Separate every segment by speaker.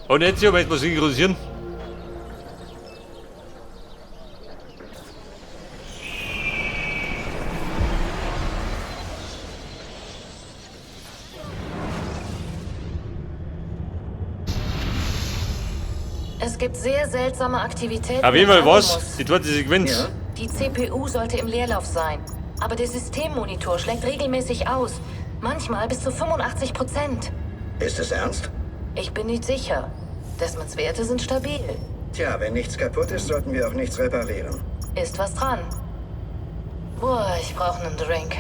Speaker 1: Und jetzt hier, mal synchronisieren.
Speaker 2: Es gibt sehr seltsame Aktivitäten.
Speaker 1: Auf jeden Fall was. Die zweite Sequenz.
Speaker 3: Ja.
Speaker 2: Die CPU sollte im Leerlauf sein. Aber der Systemmonitor schlägt regelmäßig aus. Manchmal bis zu 85%.
Speaker 3: Ist es ernst?
Speaker 2: Ich bin nicht sicher. Desmonds Werte sind stabil.
Speaker 3: Tja, wenn nichts kaputt ist, sollten wir auch nichts reparieren.
Speaker 2: Ist was dran. Boah, ich brauche einen Drink.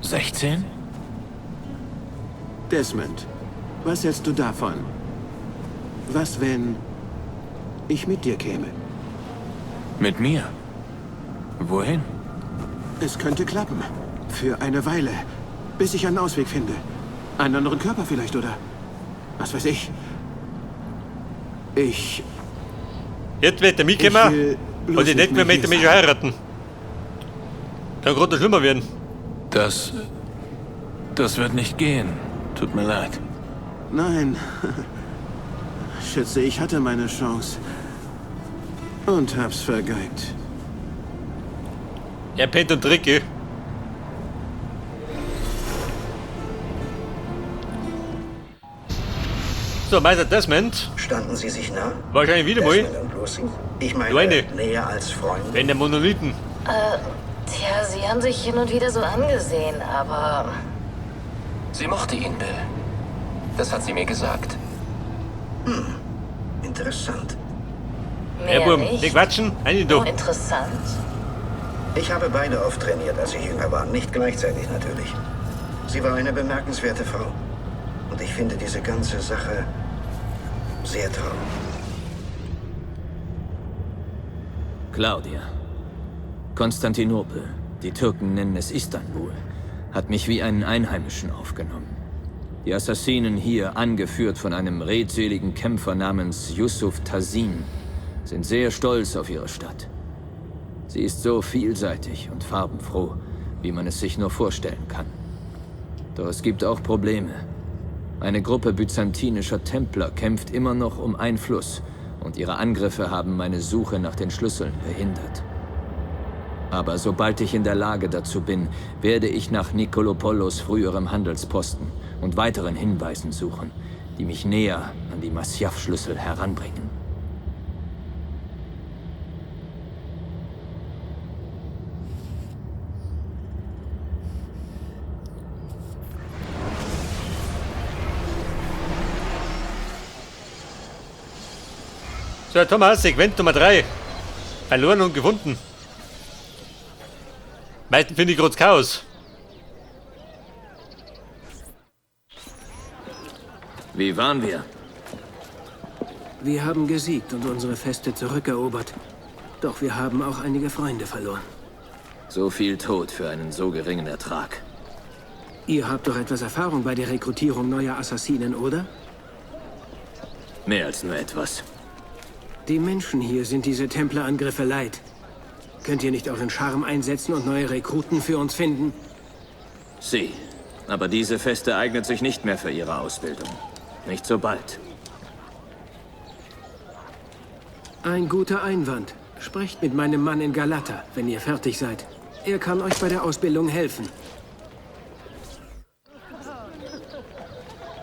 Speaker 4: »16?
Speaker 5: Desmond, was hältst du davon? Was, wenn ich mit dir käme?
Speaker 4: Mit mir? Wohin?
Speaker 5: Es könnte klappen. Für eine Weile. Bis ich einen Ausweg finde. Einen anderen Körper vielleicht, oder? Was weiß ich.
Speaker 1: Jetzt wird der
Speaker 5: Ich
Speaker 1: mitkommen
Speaker 5: will bloß
Speaker 1: und die nicht mehr mit
Speaker 5: hier
Speaker 1: dem
Speaker 5: sein.
Speaker 1: heiraten. Kann gerade noch schlimmer werden.
Speaker 4: Das wird nicht gehen. Tut mir leid.
Speaker 5: Nein. Schätze, ich hatte meine Chance. Und hab's vergeigt.
Speaker 1: Er pennt und Tricke. So, Meister Desmond.
Speaker 3: Standen sie sich nah?
Speaker 1: Wahrscheinlich wieder mal.
Speaker 3: Desmond und Lucy? Ich meine,
Speaker 1: Leute.
Speaker 3: näher als Freunde.
Speaker 1: Wenn der Monolithen.
Speaker 2: Tja, sie haben sich hin und wieder so angesehen, aber...
Speaker 6: Sie mochte ihn, Bill. Das hat sie mir gesagt.
Speaker 3: Interessant.
Speaker 1: Ja,
Speaker 2: Mehr
Speaker 1: Buben,
Speaker 2: nicht.
Speaker 1: die quatschen. Eine
Speaker 2: Oh,
Speaker 1: doch.
Speaker 2: interessant.
Speaker 3: Ich habe beide oft trainiert, als sie jünger waren. Nicht gleichzeitig natürlich. Sie war eine bemerkenswerte Frau. Und ich finde diese ganze Sache sehr traurig.
Speaker 7: Claudia. Konstantinopel, die Türken nennen es Istanbul, hat mich wie einen Einheimischen aufgenommen. Die Assassinen hier, angeführt von einem redseligen Kämpfer namens Yusuf Tazin, sind sehr stolz auf ihre Stadt. Sie ist so vielseitig und farbenfroh, wie man es sich nur vorstellen kann. Doch es gibt auch Probleme. Eine Gruppe byzantinischer Templer kämpft immer noch um Einfluss und ihre Angriffe haben meine Suche nach den Schlüsseln behindert. Aber sobald ich in der Lage dazu bin, werde ich nach Nikolopolos früherem Handelsposten und weiteren Hinweisen suchen, die mich näher an die Masyaf-Schlüssel heranbringen.
Speaker 1: So, Thomas, Sequenz Nummer 3. Verloren und gefunden. Meistens finde ich gerade das Chaos.
Speaker 7: Wie waren wir?
Speaker 5: Wir haben gesiegt und unsere Feste zurückerobert. Doch wir haben auch einige Freunde verloren.
Speaker 7: So viel Tod für einen so geringen Ertrag.
Speaker 5: Ihr habt doch etwas Erfahrung bei der Rekrutierung neuer Assassinen, oder?
Speaker 7: Mehr als nur etwas.
Speaker 5: Die Menschen hier sind diese Templerangriffe leid. Könnt ihr nicht euren Charme einsetzen und neue Rekruten für uns finden?
Speaker 7: Sie. Aber diese Feste eignet sich nicht mehr für ihre Ausbildung. Nicht so bald.
Speaker 5: Ein guter Einwand. Sprecht mit meinem Mann in Galata, wenn ihr fertig seid. Er kann euch bei der Ausbildung helfen.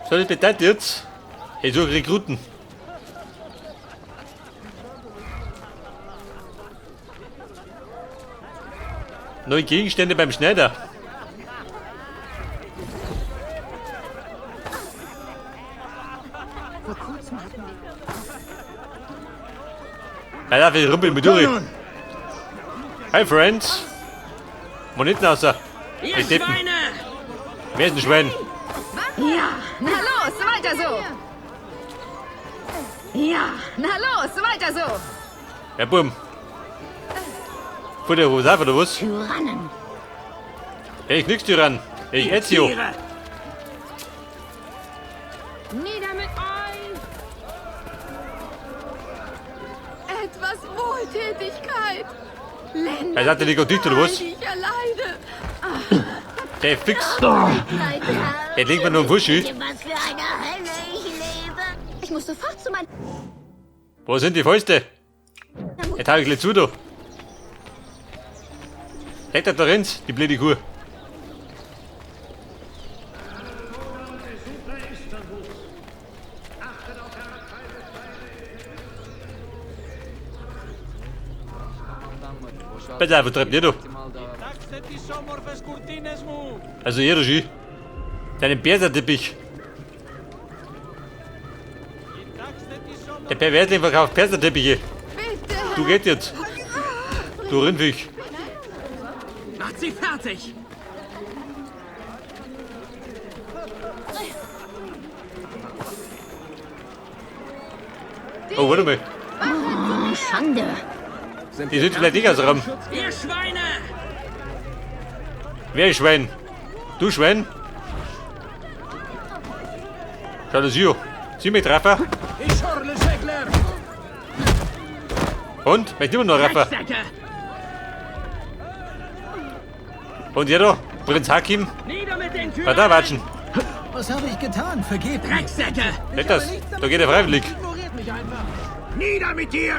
Speaker 1: So, das bedeutet jetzt, ich suche Rekruten. Neue Gegenstände beim Schneider. Ja, da will rumpeln mit durch. Hi, Friends. Moneten außer.
Speaker 8: Ihr
Speaker 1: Ich tippen.
Speaker 8: Schweine!
Speaker 1: Wer ist ein Schwein?
Speaker 8: Ja, na los, weiter so! Ja, na los, weiter so!
Speaker 1: Ja, Bumm. Vor der Hose auf, oder was?
Speaker 8: Tyrannen!
Speaker 1: Ich nix dir ran. Ich Ezio.
Speaker 8: Tiere! Nieder mit euch!
Speaker 9: Etwas
Speaker 8: Wohltätigkeit. Länder,
Speaker 1: Er hat den nicht dicht, oder was?
Speaker 8: die ich erleide.
Speaker 1: Der fix. Der legt mir nur einen Wusch.
Speaker 9: Was für eine Hölle ich lebe. Ich muss sofort zu meinem...
Speaker 1: Wo sind die Fäuste? Jetzt hau ich gleich zu, da. Leg das da rein, die blöde Kuh. Bitte, wo treibt ihr da? Also jeder Ski. Deinen Perserteppich. Der Perversling verkauft Perserteppiche. Du geht jetzt. Du Rindviech.
Speaker 10: Macht sie fertig!
Speaker 1: Oh, warte mal.
Speaker 9: Schande.
Speaker 1: Die sind vielleicht nicht aus Raum.
Speaker 10: Ihr Schweine!
Speaker 1: Wer ist Schwein? Du Schwein? Schau das hier. Sieh mich, Treffer.
Speaker 10: Ich schorle Segler!
Speaker 1: Und? Möchte immer noch Treffer.
Speaker 10: Drecksäcke!
Speaker 1: Und ihr da? Prinz Hakim?
Speaker 10: Nieder mit den Kühen!
Speaker 1: Bei da watschen.
Speaker 11: Was habe ich getan? Vergebt mir.
Speaker 10: Drecksäcke!
Speaker 1: Nicht das. Da geht er freiwillig.
Speaker 11: Ignoriert mich einfach.
Speaker 10: Nieder mit dir!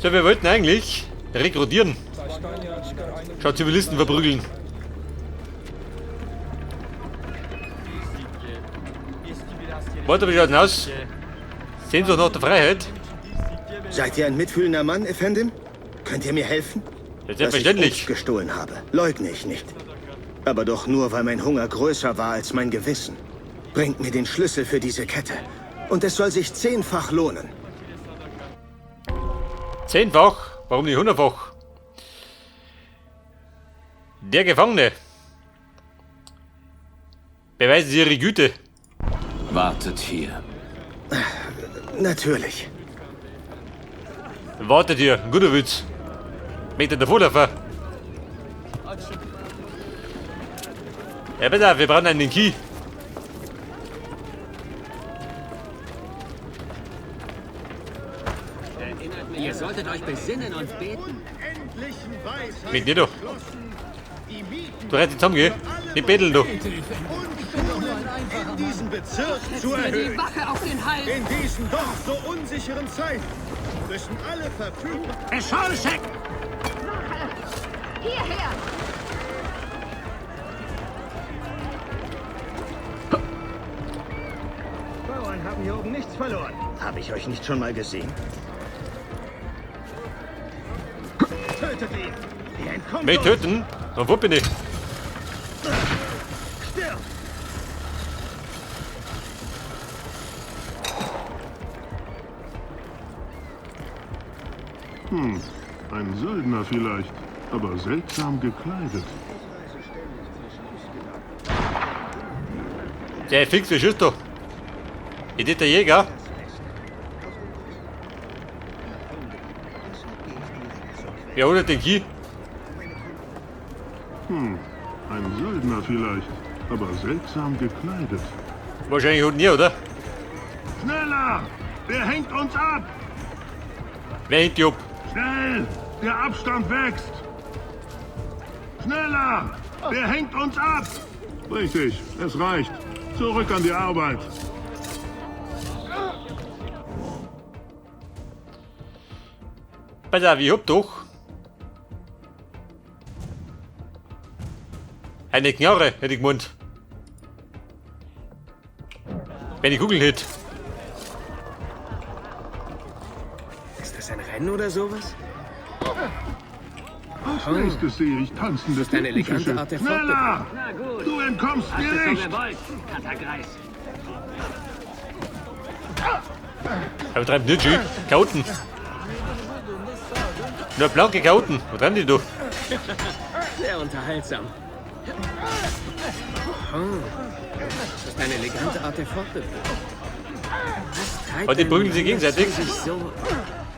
Speaker 1: So, wir wollten eigentlich rekrutieren. Schau, Zivilisten verprügeln. Warte, wie schaut denn aus? Sehnsucht nach der Freiheit?
Speaker 3: Seid ihr ein mitfühlender Mann, Effendim? Könnt ihr mir helfen?
Speaker 1: Das ist
Speaker 3: Dass ich
Speaker 1: selbstverständlich.
Speaker 3: Obst gestohlen habe, leugne ich nicht. Aber doch nur, weil mein Hunger größer war als mein Gewissen. Bringt mir den Schlüssel für diese Kette. Und es soll sich 10-fach lohnen.
Speaker 1: 10-fach? Warum nicht 100-fach? Der Gefangene. Beweisen Sie Ihre Güte.
Speaker 4: Wartet hier.
Speaker 3: Natürlich.
Speaker 1: Wartet ihr, ein guter Witz. Mit der Vorläufer. Ja, bitte, wir brauchen einen Key.
Speaker 10: Ihr solltet euch besinnen und beten.
Speaker 1: Mit dir doch. Du redest zusammen, gell? Nicht betteln, du.
Speaker 11: In diesem Bezirk zu
Speaker 8: Die Wache auf den Hals.
Speaker 11: In diesen doch so unsicheren Zeiten müssen alle verfügen.
Speaker 10: Bescholschek!
Speaker 8: Hierher.
Speaker 11: Bauern haben hier oben nichts verloren.
Speaker 3: Habe ich euch nicht schon mal gesehen?
Speaker 11: Tötet ihn. Ihr entkommt
Speaker 1: Mich
Speaker 11: uns.
Speaker 1: töten? Und wo bin ich?
Speaker 11: Stirb.
Speaker 12: Ein Söldner vielleicht, aber seltsam gekleidet.
Speaker 1: Der fix, wie schießt du? Ist das der Jäger? Wer holt den Key?
Speaker 12: Ein Söldner vielleicht, aber seltsam gekleidet.
Speaker 1: Wahrscheinlich unten hier, oder?
Speaker 12: Schneller! Der hängt uns ab!
Speaker 1: Wer hängt die ab?
Speaker 12: Schnell! Der Abstand wächst! Schneller! Der hängt uns ab! Richtig, es reicht. Zurück an die Arbeit.
Speaker 1: Pass auf, ich hab doch eine Knarre, hätte ich gemeint. Wenn ich Kugeln hätte.
Speaker 10: Ist das ein Rennen oder sowas?
Speaker 12: Als nächstes sehe ich tanzende
Speaker 10: eine elegante
Speaker 12: Tintenfische.
Speaker 10: Art der
Speaker 12: Schneller!
Speaker 10: Na gut.
Speaker 12: Du entkommst mir nicht!
Speaker 10: Katagreis.
Speaker 1: Aber treibt nicht schön. Kauten. Nur blanke Kauten. Wo treiben die da?
Speaker 10: Sehr unterhaltsam. Oh, das ist eine elegante Art der Fortbewegung. Was treibt
Speaker 1: Und die
Speaker 10: denn
Speaker 1: prügeln sich gegenseitig?
Speaker 10: sich so?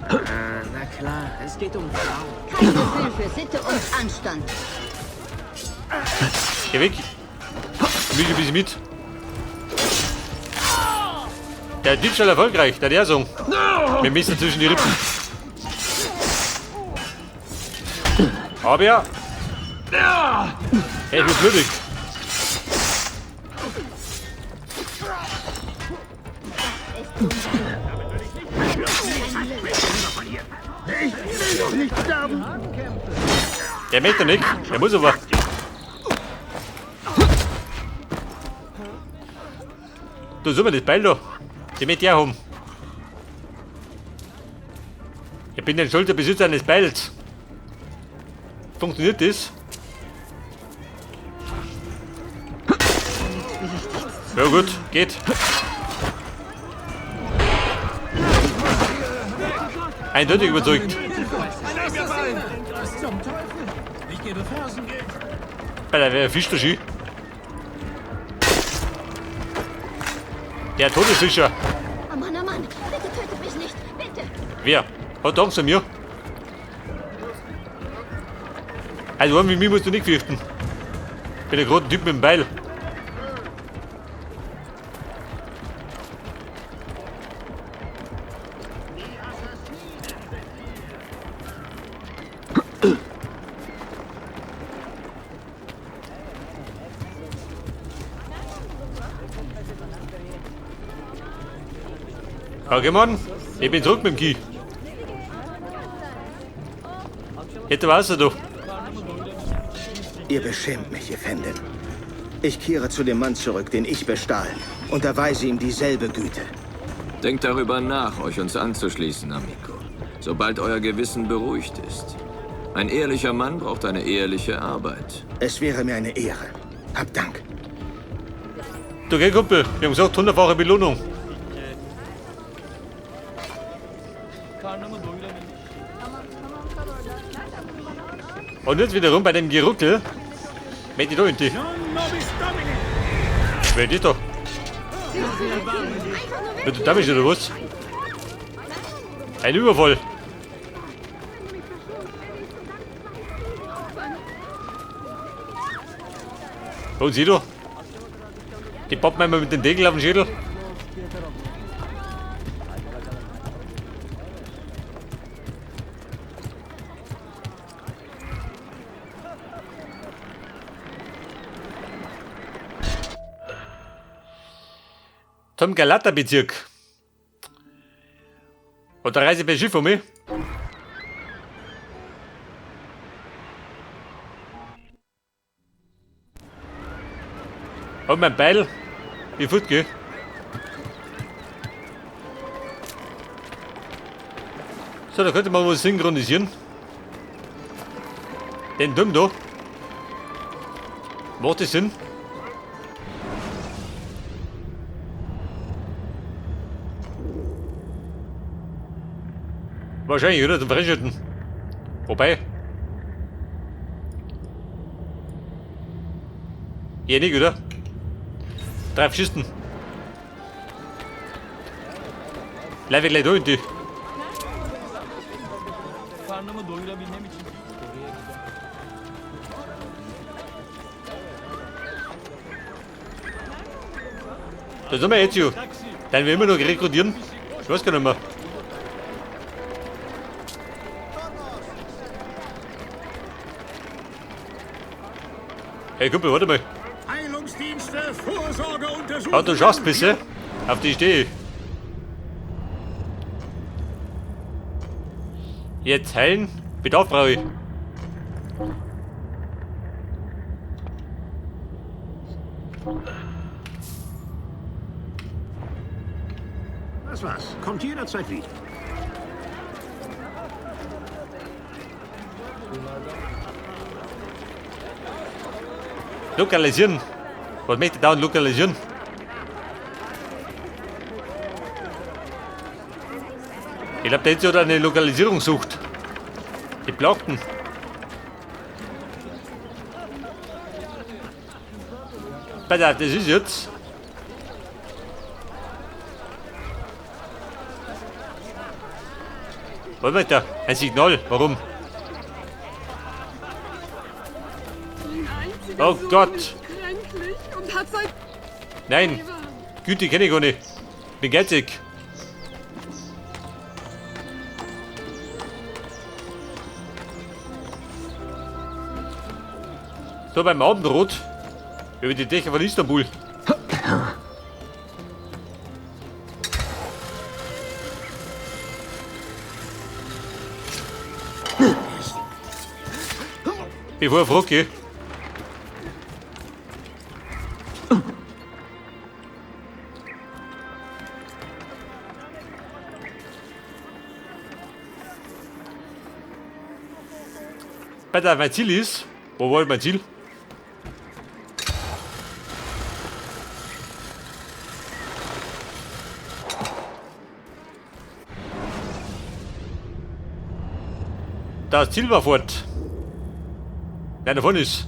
Speaker 10: Na klar, es geht um Frauen.
Speaker 9: Kein Gefühl für Sitte und Anstand.
Speaker 1: Geh weg. Mich ein bisschen mit. Der Diebstahl erfolgreich, der der Song. Wir müssen zwischen die Rippen. Aber ja. Hey, ich bin blutig.
Speaker 11: Ich will doch nicht sterben.
Speaker 1: Der möchte nicht. Der muss aber. Du, such mal das Beil da. Die möchte ich auch haben. Ich bin der Schulterbesitzer eines Beils. Funktioniert das? Ja gut, geht. Eindeutig überzeugt. Bei der Fischlerski. Der Todesfischer.
Speaker 9: Oh Mann, bitte tötet mich nicht, bitte.
Speaker 1: Wer? Hat Angst an mir? Also einen wie mich musst du nicht fürchten. Ich bin der große Typ mit dem Beil. Okay, Mann, ich bin zurück mit dem Kiel. Hätte was du?
Speaker 3: Ihr beschämt mich, Effendim. Ich kehre zu dem Mann zurück, den ich bestahl, und erweise ihm dieselbe Güte.
Speaker 7: Denkt darüber nach, euch uns anzuschließen, Amico. Sobald euer Gewissen beruhigt ist. Ein ehrlicher Mann braucht eine ehrliche Arbeit.
Speaker 3: Es wäre mir eine Ehre. Hab Dank.
Speaker 1: Du, geh, Kumpel, wir haben gesagt 100-fache Belohnung. Und jetzt wiederum bei dem Geruckel. Mit die da hinten. Wer ist da? Wird du damit oder was? Ein Überfall. Und sieh du? Die poppen einmal mit dem Deckel auf den Schädel. Zum Galata-Bezirk. Und da reise ich per Schiff um mich. Und mein Beil. Wie fort geh. So, da könnte man was synchronisieren. Den Dumm da. Macht das Sinn? Wahrscheinlich, oder? Zum Freischütten. Wobei. Ja, nicht, oder? 3 Schisten. Bleib gleich da hinten. Da sind wir jetzt schon. Dann wir immer noch rekrutieren. Ich weiß gar nicht mehr. Hey Kumpel, warte mal.
Speaker 11: Heilungsdienste, Vorsorge, Untersuchung.
Speaker 1: Oh, du schaust bisschen. Auf die stehe ich. Jetzt heilen. Bedarf brauche ich.
Speaker 11: Das war's. Kommt jederzeit wieder.
Speaker 1: Lokalisieren. Was möchte ich dauernd lokalisieren? Ich glaube, der hat sich eine Lokalisierung sucht. Die Blockten. Pass auf, das ist jetzt. Was meint der? Ein Signal. Warum? Oh Gott! Nein! Güte kenne ich gar nicht. Bin geizig. So beim Abendrot über die Dächer von Istanbul. Bevor ich frage. Weiter, mein Ziel ist. Wo war mein Ziel? Das Ziel war fort. Nein, davon ist.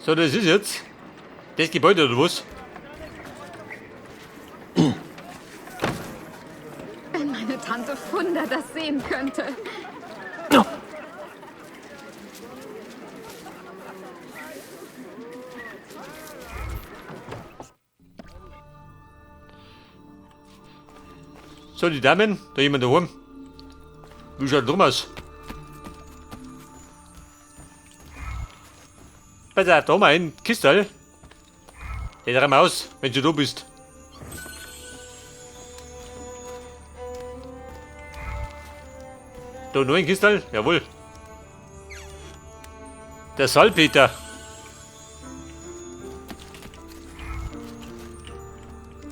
Speaker 1: So, das ist jetzt das Gebäude oder was?
Speaker 8: Wenn meine Tante Funda das sehen könnte.
Speaker 1: So, die Damen, da jemand daheim. Wie schaut drum aus? Pass auf, da haben wir einen Kistel. Geh da mal aus, wenn du da bist. Da noch ein Kistel? Jawohl. Der Salpeter.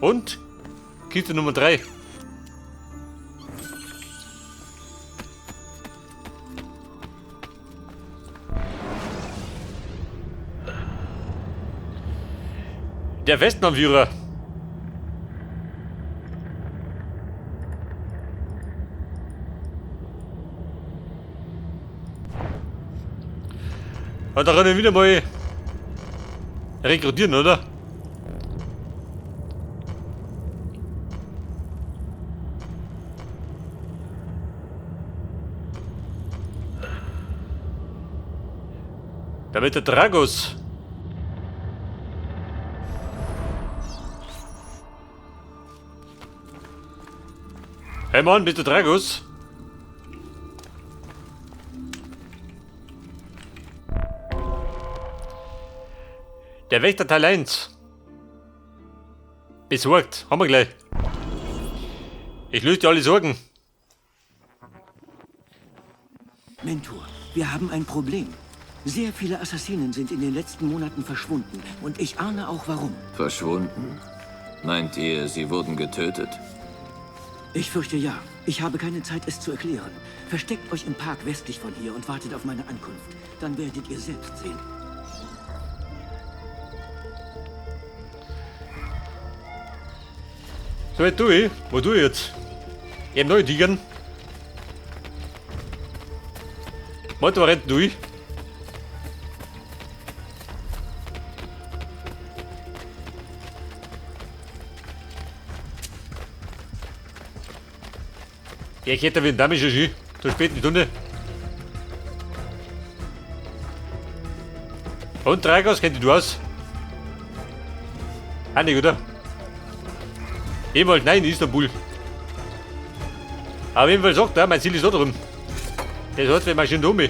Speaker 1: Und? Kiste Nummer 3. Der Westnernführer. Und da können wir wieder mal rekrutieren, oder? Damit der Dragos. Hey Mann, bist du Dragos? Der Wächter Teil 1. Besorgt, haben wir gleich. Ich löse dir alle Sorgen.
Speaker 13: Mentor, wir haben ein Problem. Sehr viele Assassinen sind in den letzten Monaten verschwunden und ich ahne auch warum.
Speaker 7: Verschwunden? Meint ihr, sie wurden getötet?
Speaker 13: Ich fürchte ja. Ich habe keine Zeit, es zu erklären. Versteckt euch im Park westlich von hier und wartet auf meine Ankunft. Dann werdet ihr selbst sehen.
Speaker 1: So, jetzt tu ich. Wo tu ich jetzt? Eben neue Tigern. Motor rennt durch. Ja, ich hätte wieder damit schon. So spät in die Stunde. Und Dragos, kennt du aus? Ah, nicht, oder? Ich wollte nein, Istanbul. Aber auf jeden Fall sagt er, mein Ziel ist da drin. Das hat wenn man schon dumm.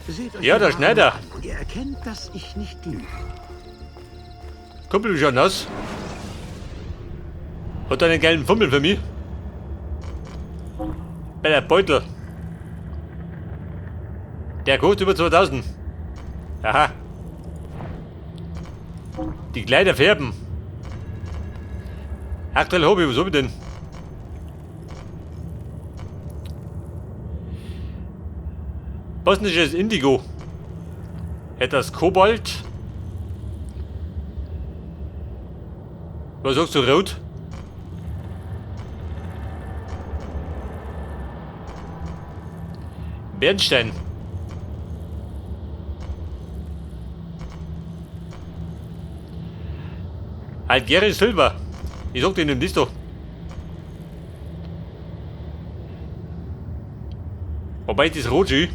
Speaker 13: Seht euch
Speaker 1: Ja, der
Speaker 13: die
Speaker 1: Schneider.
Speaker 13: Haare an und ihr erkennt, dass ich nicht lüge.
Speaker 1: Kumpel, wie schaut aus? Hat er einen geilen Fummel für mich? Bei der Beutel. Der kostet über 2000. Aha. Die Kleider färben. Aktuell Hobby, was hab ich denn? Bosnisches Indigo. Etwas Kobold. Was sagst du, Rot? Bernstein. Algeri Silber. Ich sag dir, nimm das doch. Wobei das rot ist.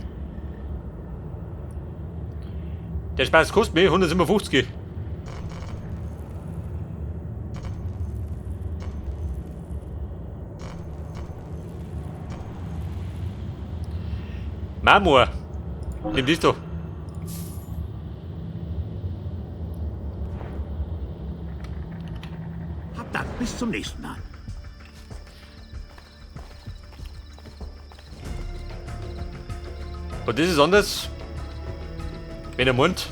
Speaker 1: Der Spaß kostet mir 157. Marmor. Nimm das doch.
Speaker 12: Hab Dank, bis zum nächsten Mal.
Speaker 1: Und das ist anders. Wenn der Mund.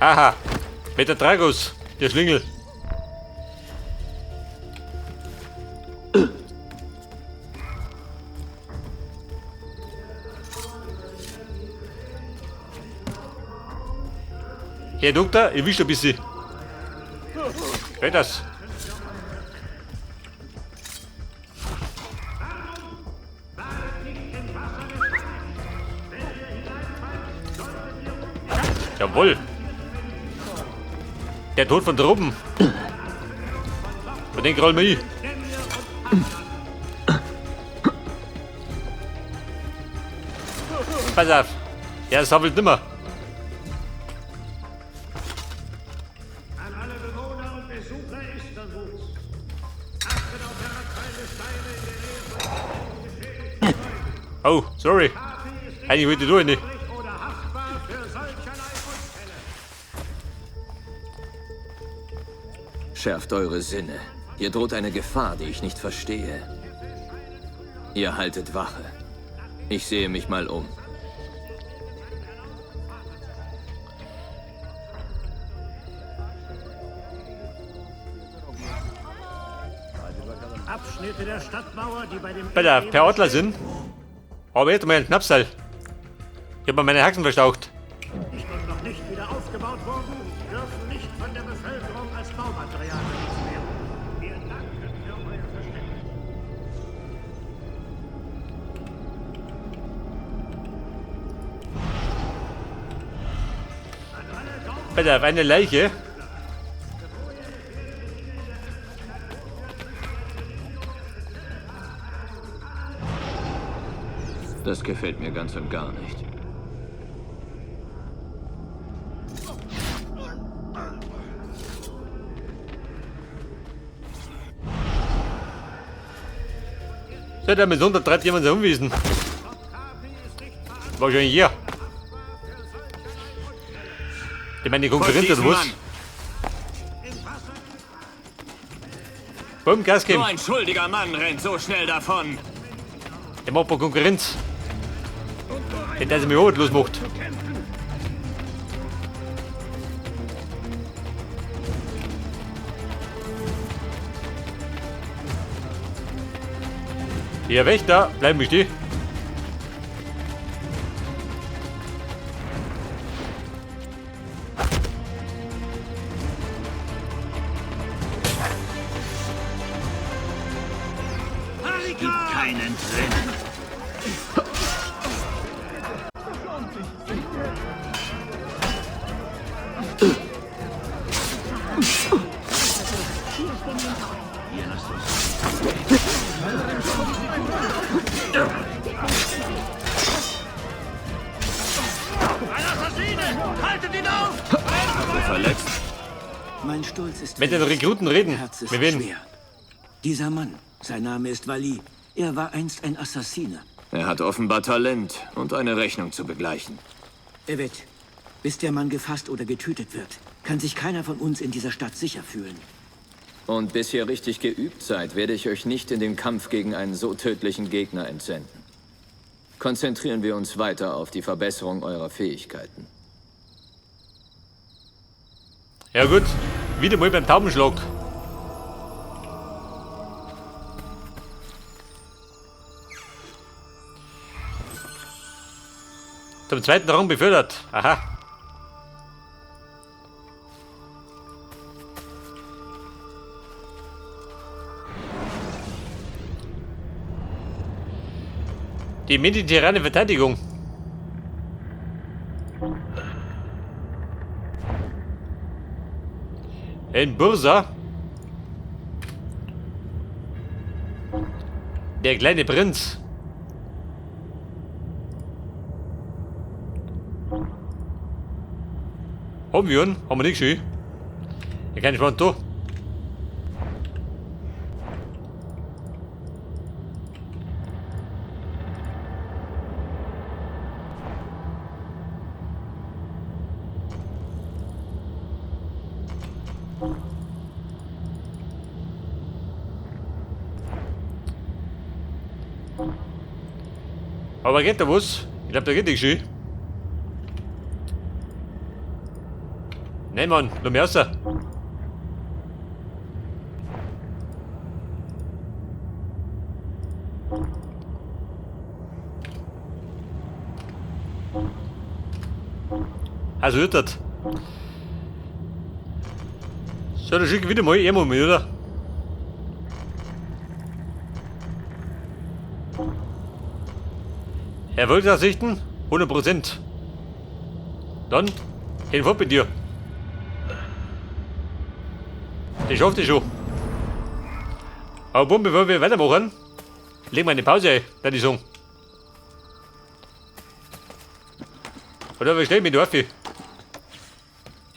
Speaker 1: Aha, mit der Tragus, der Schlingel. Herr Doktor, ich wische ein bisschen. Hört das? Jawohl. Der Tod von Truppen. Und den rollen wir ein. Pass auf. Der sammelt nimmer.
Speaker 12: An alle Bewohner und Besucher Istanbuls. Achtet auf herabfallende Steine in der Nähe von
Speaker 1: Oh, sorry. Eigentlich wollte ich durch nicht.
Speaker 12: oder haftbar für solcherlei Unfälle.
Speaker 7: Schärft eure Sinne. Hier droht eine Gefahr, die ich nicht verstehe. Ihr haltet Wache. Ich sehe mich mal um.
Speaker 12: Abschnitte der Stadtmauer, die bei dem
Speaker 1: Per Ortler sind. Aber jetzt mal einen Knapsal. Ich hab mal meine Haxen verstaucht.
Speaker 12: nicht und noch nicht wieder aufgebaut wurden, dürfen nicht von der Bevölkerung als Baumaterial benutzt werden. Wir danken für euer Verständnis.
Speaker 1: Pass auf, eine Leiche.
Speaker 7: Das gefällt mir ganz und gar nicht.
Speaker 1: So, der Mesonder treibt jemand so umwiesen. Wahrscheinlich hier. Ich meine, die Konkurrenz oder was? Bumm, Gas geben.
Speaker 7: Nur ein schuldiger Mann rennt so schnell davon.
Speaker 1: Der macht mal Konkurrenz. Der sich mich hotlos macht. Hier, Wächter, bleiben wir stehen.
Speaker 12: Es gibt keinen Entrinnen.
Speaker 7: Verletzt?
Speaker 13: Mein Stolz ist
Speaker 1: Mit den Rekruten reden.
Speaker 13: Herz ist
Speaker 1: Mit wem?
Speaker 13: schwer. Dieser Mann, sein Name ist Wally. Er war einst ein Assassine.
Speaker 7: Er hat offenbar Talent und eine Rechnung zu begleichen.
Speaker 13: Evet, bis der Mann gefasst oder getötet wird, kann sich keiner von uns in dieser Stadt sicher fühlen.
Speaker 7: Und bis ihr richtig geübt seid, werde ich euch nicht in den Kampf gegen einen so tödlichen Gegner entsenden. Konzentrieren wir uns weiter auf die Verbesserung eurer Fähigkeiten.
Speaker 1: Ja gut, wieder mal beim Taubenschlag. Zum zweiten Rang befördert. Aha. Die mediterrane Verteidigung. In Bursa. Der kleine Prinz. Haben wir ihn? Haben wir nicht schön? Ich kann nicht mal da. Aber geht da was? Ich glaube, da geht nichts schön. Nein, Mann, lass mich raus. Also hört das. So, dann schicken wir wieder mal einmal mit, oder? Erfolgsaussichten 100%. Dann gehen wir mit dir. Das schafft ihr schon. Aber bumm, bevor wir weitermachen, legen wir eine Pause ein, würde ich sagen. Oder was stellen wir da auf?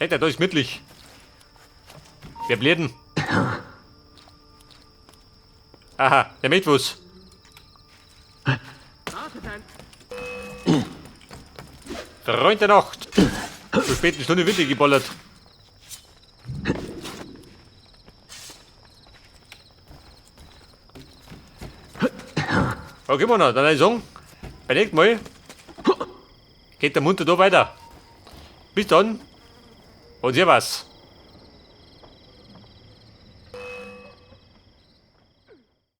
Speaker 1: Alter, da ist gemütlich. Wir bläden. Aha, der mit was. Freund der Nacht. Zur späten Stunde wird die geballert. Okay, Mona, dann würde ich sagen, beim nächsten Mal geht der Munter da weiter. Bis dann und servus.